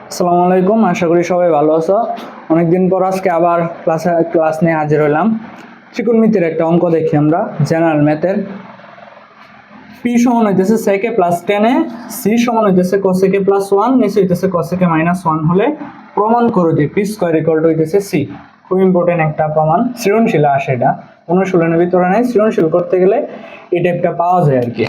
আসসালামু আলাইকুম, আশা করি সবাই ভালো আছো। অনেকদিন পর আজকে আবার ক্লাস নিয়ে হাজির হলাম। ত্রিকোণমিতির একটা অঙ্ক দেখি আমরা, জেনারেল ম্যাথের। পি সমান হইতেছে sec a plus 10a, C সমান হইতেছে cosec a প্লাস 1, নিচে হইতেছে cosec a মাইনাস 1 হলে প্রমাণ করো যে পি স্কয়ার ইকুয়াল টু হইতেছে সি। খুব ইম্পর্টেন্ট একটা প্রমাণ, সৃজনশীল আসে এটা, অনুশীলনের ভিতরে নাই, সৃজনশীল করতে গেলে এই টাইপটা পাওয়া যায় আর কি।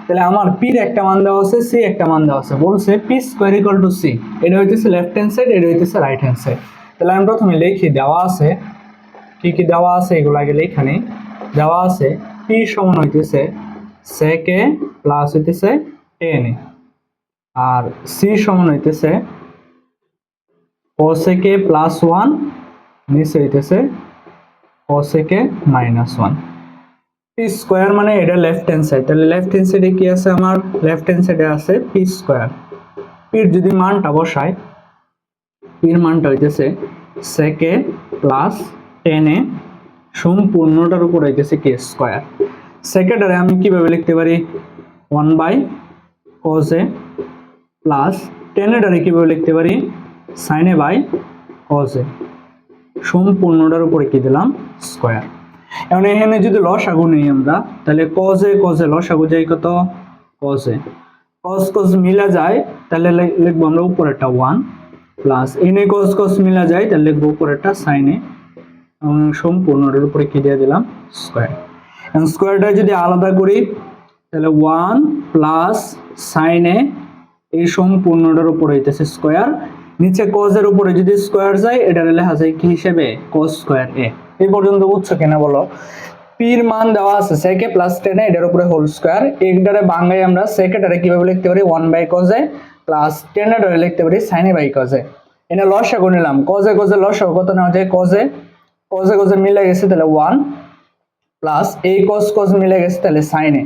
তাহলে আমার পির একটা মান দেওয়া আছে, সি একটা মান দেওয়া আছে, বলছে P square equal to C. এটা হইতেছে লেফট হ্যান্ড সাইড, এটা হইতেছে রাইট হ্যান্ড সাইড। তাহলে আমি প্রথমে লিখি, দেওয়া আছে কি কি দেওয়া আছে এগুলো আগে এখানে দেওয়া আছে। পি সমান হইতেছে sec a প্লাস হইতেছে 10a, আর সি সমান হইতেছে cosec a প্লাস 1, নিচে হইতেছে cosec a minus 1। P square মানে এটা লেফট হ্যান্ড সাইড, তাহলে লেফট হ্যান্ড সাইডে কি আছে আমার? লেফট হ্যান্ড সাইডে আছে পি স্কয়ার। পির যদি মানটা বসাই, পির মানটা হইতেছে sec a প্লাস 10a সম্পূর্ণটার উপর হইতেছে কি স্কয়ার। সেকেন্ডারে আমি কিভাবে লিখতে পারি? 1 বাই cos a প্লাস 10 কিভাবে লিখতে পারি? sin a by cos a সম্পূর্ণটার উপরে কি দিলাম? স্কয়ার। এখন এখানে যদি লসাগু নেই আমরা, তাহলে cos a লসাগু যায় কত? cos a cos মিলা যায়, তাহলে লিখবো আমরা উপরেরটা 1 প্লাস এনে cos মিলা যায়, তাহলে লিখবো উপরেরটা sin a এবং সম্পূর্ণটার উপরে কি দিয়ে দিলাম? স্কয়ার। এবং স্কয়ারটা যদি আলাদা করি, তাহলে 1 প্লাস sin a এই সম্পূর্ণটার উপর হইতেছে স্কয়ার, নিচে cos এর উপরে যদি স্কয়ার যায়, এটা লেখা যায় কি হিসেবে? cos square a। এই পর্যন্ত বুঝছো কিনা বলো? পির মান দেওয়া আছে sec a প্লাস 10a, এটার উপরে হোল স্কয়ার। একটারে বাংলায় আমরা sec a কিভাবে লিখতে পারি? 1 বাই cos a প্লাস 10 লিখতে পারি sin a by cos a। এনে লসাগু নিলাম, cos a লসাগু কত নেওয়া যায়? cos a মিলে গেছে, তাহলে 1 প্লাস এই cos মিলে গেছে, তাহলে sin a।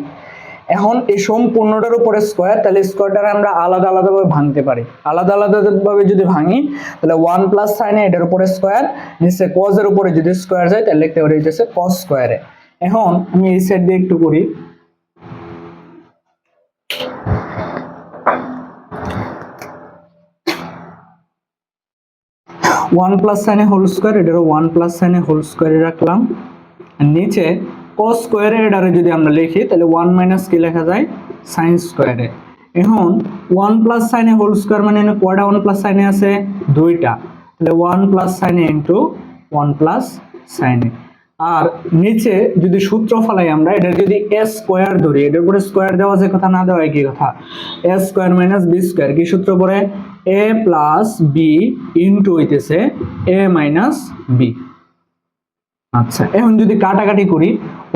এখন এই সম্পূর্ণটার উপরে স্কয়ার, তাহলে স্কয়ারটা আমরা আলাদা আলাদা ভাবে ভাঙতে পারি। আলাদা আলাদা ভাবে যদি ভাঙি, তাহলে 1 প্লাস sin a এটার উপরে স্কয়ার, নিচে cos এর উপরে যদি স্কয়ার যায়, তাহলে লিখতে পারি হইতেছে cos স্কয়ার a। এখন আমি এই সাইড দিয়ে একটু করি, one plus sin a whole square, এটারও 1 প্লাস sin a হোল স্কয়ারে রাখলাম। আর নিচে cos স্কয়ারে এটারে যদি আমরা লিখি, তাহলে 1 মাইনাস কি লেখা যায়? sin স্কয়ারে। এখন 1 plus sin a whole square মানে কয়টা 1 প্লাস sin a আছে? দুইটা, তাহলে 1 plus sin a into 1 plus sin a। আর নিচে যদি সূত্র ফলাই আমরা, এটা যদি a স্কয়ার ধরি, এটার উপরে স্কয়ার দেওয়া যে কথা, না দেওয়া কি কথা? a square minus b square, কি সূত্র পড়ে? a প্লাস b ইনটু হইতেছে a মাইনাস b। আচ্ছা, এখন যদি কাটাকাটি করি,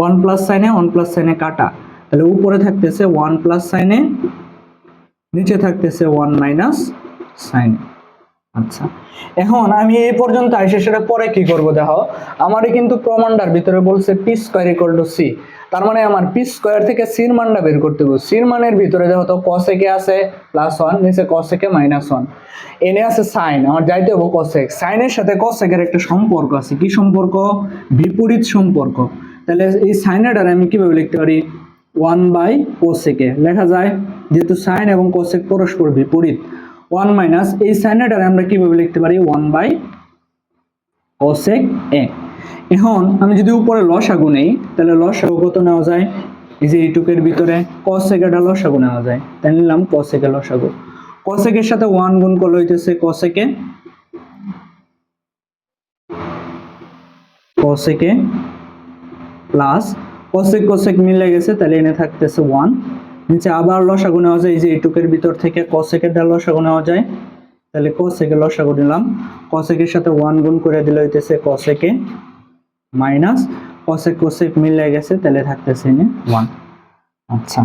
1 plus sin a 1 plus sin a কাটা, তাহলে উপরে থাকতেছে 1 প্লাস sin a, নিচে থাকতেছে 1 মাইনাস sin a। আচ্ছা, এখন আমি এই পর্যন্ত আইসে সেটা পরে কি করব দেখো। আমারে কিন্তু প্রমাণটার ভিতরে বলছে P square equal to C, তার মানে আমার পি স্কয়ার থেকে সি এর মানটা বের করতে হবে। সি এর মানের ভিতরে দেখো তো cosec আছে প্লাস 1, নিচে cosec মাইনাস 1, এনে আছে sin, আমার যাইতে হবে cosec। sin এর সাথে cosec এর একটা সম্পর্ক আছে, কি সম্পর্ক? বিপরীত সম্পর্ক। তাহলে এই sin এর দ্বারা আমি কিভাবে লিখতে পারি? 1 বাই cosec লেখা যায়, যেহেতু sin এবং cosec পরস্পর বিপরীত। 1 মাইনাস এই sin এর আমরা কিভাবে লিখতে পারি? 1 বাই cosec a। এখন আমি যদি উপরে লসাগু নেই, তাহলে লসাগু কত নেওয়া যায়? এই যে এইটুকের ভিতরে cosec এর লসাগু নেওয়া যায়, তাই নিলাম cosec এর লসাগু। cosec এর সাথে 1 গুণ করলে হইতেছে cosec প্লাস cosec মিলে গেছে, তাহলে এনে থাকতেছে 1, নিচে আবার লসাগু নেওয়া যায়, এই যে এইটুকের ভিতর থেকে cosec এর লসাগু নেওয়া যায়, তাহলে cosec এর লসাগু নিলাম। cosec এর সাথে 1 গুণ করে দিলে হইতেছে cosec মাইনাস cosec মিলে গেছে, তাহলে থাকতেছে এনে 1। আচ্ছা,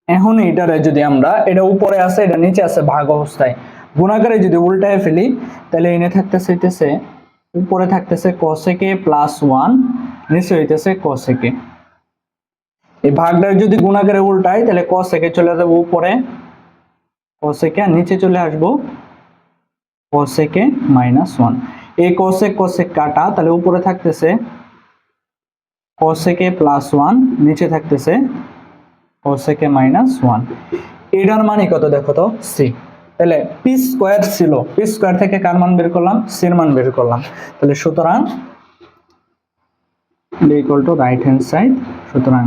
এখন এটারে যদি আমরা, এটা উপরে আছে এটা নিচে আছে ভাগ অবস্থায়, গুণাকারে যদি উল্টায় ফেলি, তাহলে এনে থাকতেছে হইতেছে উপরে থাকতেছে cosec প্লাস 1, নিচে হইতেছে cosec। এই ভাগটা যদি গুণাকারে উল্টাই, তাহলে cosec চলে যাবে উপরে, cosec আর নিচে চলে আসবো cosec মাইনাস 1। এই cosec কাটা, তাহলে উপরে থাকতেছে cosec প্লাস 1, নিচে থাকতেছে cosec মাইনাস 1। এটার মানে কত দেখো তো? সি। তাহলে পি স্কোয়ার ছিল, পি স্কোয়ার থেকে কার মান বের করলাম, সির মান বের করলাম। তাহলে সুতরাং equal to right hand side, সুতরাং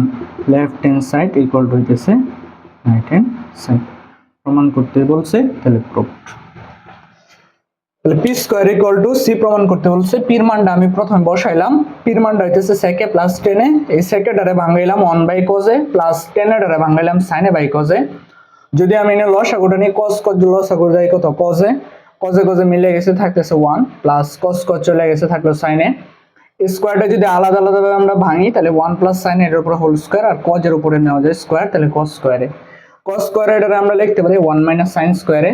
left hand side equal to হইতেছে রাইট হ্যান্ড সাইড। প্রমাণ করতে বলছে, তাহলে প্রুভড। তাহলে P square equal to C প্রমাণ করতে বলছে। পির মানটা আমি প্রথমে বসাইলাম, পির মানটা হইতেছে সেকে প্লাস 10 এ, এই সেকেটারে ভাঙাইলাম 1 বাই cos এ প্লাস 10 এটারে ভাঙাইলাম sin এ বাই cos এ। যদি আমি এনে লসাগুটা নিই, cos cos লসাগু যায় কত, cos এ, cos এ cos এ মিলে গেছে থাকতেছে 1 প্লাস cos cos চলে গেছে থাকলো sin এ। স্কোয়ারটা যদি আলাদা আলাদা ভাবে আমরা ভাঙি তাহলে 1 প্লাস sin এর উপর হোল স্কয়ার আর cos এর উপরে নেওয়া যায় স্কয়ার, তাহলে cos স্কয়ারে, cos স্কয়ারে এটা আমরা লিখতে পারি 1 মাইনাস sin স্কয়ারে।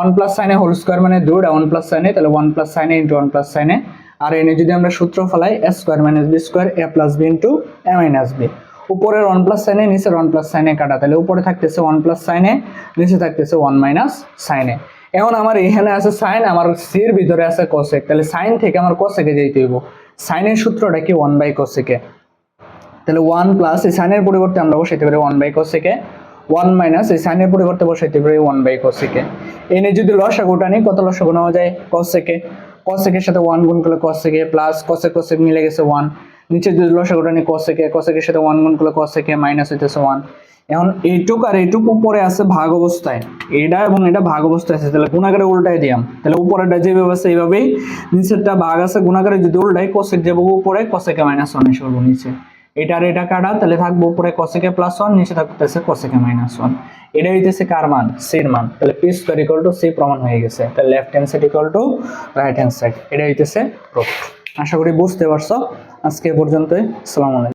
1 প্লাস sin এ হোল স্কয়ার মানে 2টা 1 প্লাস sin এ, তাহলে 1 প্লাস sin এ ইনটু 1 প্লাস sin এ। আর এনে যদি আমরা সূত্র ফলাই a square minus b square a plus b into a minus b। উপরের 1 প্লাস sin এ, নিচের 1 প্লাস sin এ কাটা, তাহলে উপরে থাকতেছে 1 প্লাস sin এ, নিচে থাকতেছে 1 মাইনাস sin এ। এখন আমার এখানে আছে sin, আমার c এর ভিতরে আছে cosec, তাহলে sin থেকে আমার cosec এ যাইতে হইব। sin এর সূত্রটা কি 1 বাই cosec এ, তাহলে 1 প্লাস এই sin এর পরিবর্তে আমরা বসাইতে পারি 1 বাই cosec এ, 1 মাইনাস এই sin এর পরিবর্তে বসাইতে পারি 1 বাই cosec এ। এনে যদি লসাগুটা নিই, কত লসাগু নেওয়া যায়, cosec এ, cosec এর সাথে 1 গুণ করলে cosec এ প্লাস cosec cosec মিলে গেছে 1, নিচে যদি লসাগুটা নিই cosec এ, cosec এর সাথে 1 গুণ করলে cosec এ মাইনাস হইতেছে 1। এখন এইটুক আর এইটুক উপরে আছে ভাগ অবস্থায়, এটা এবং এটা ভাগ অবস্থায় আছে, তাহলে গুণাকারে উল্টাই দিলাম, তাহলে উপরেরটা যেভাবে আছে এইভাবেই, নিচেরটা ভাগ আছে গুণাকারে যদি উল্টাই cosec যাবো উপরে, cosec এ মাইনাস 1 এসে পড়বো নিচে। এটা আর এটা কাটা, তাহলে থাকবো উপরে cosec এ প্লাস 1, নিচে থাকতেছে cosec এ মাইনাস 1। এটা হইতেছে কার মান, সি এর মান। তাহলে P square equal to C প্রমাণ হয়ে গেছে। তাহলে left hand side equal to right hand side, এটা হইতেছে প্রুফ। আশা করি বুঝতে পারছো। আজকে এ পর্যন্তই। আসসালামু আলাইকুম।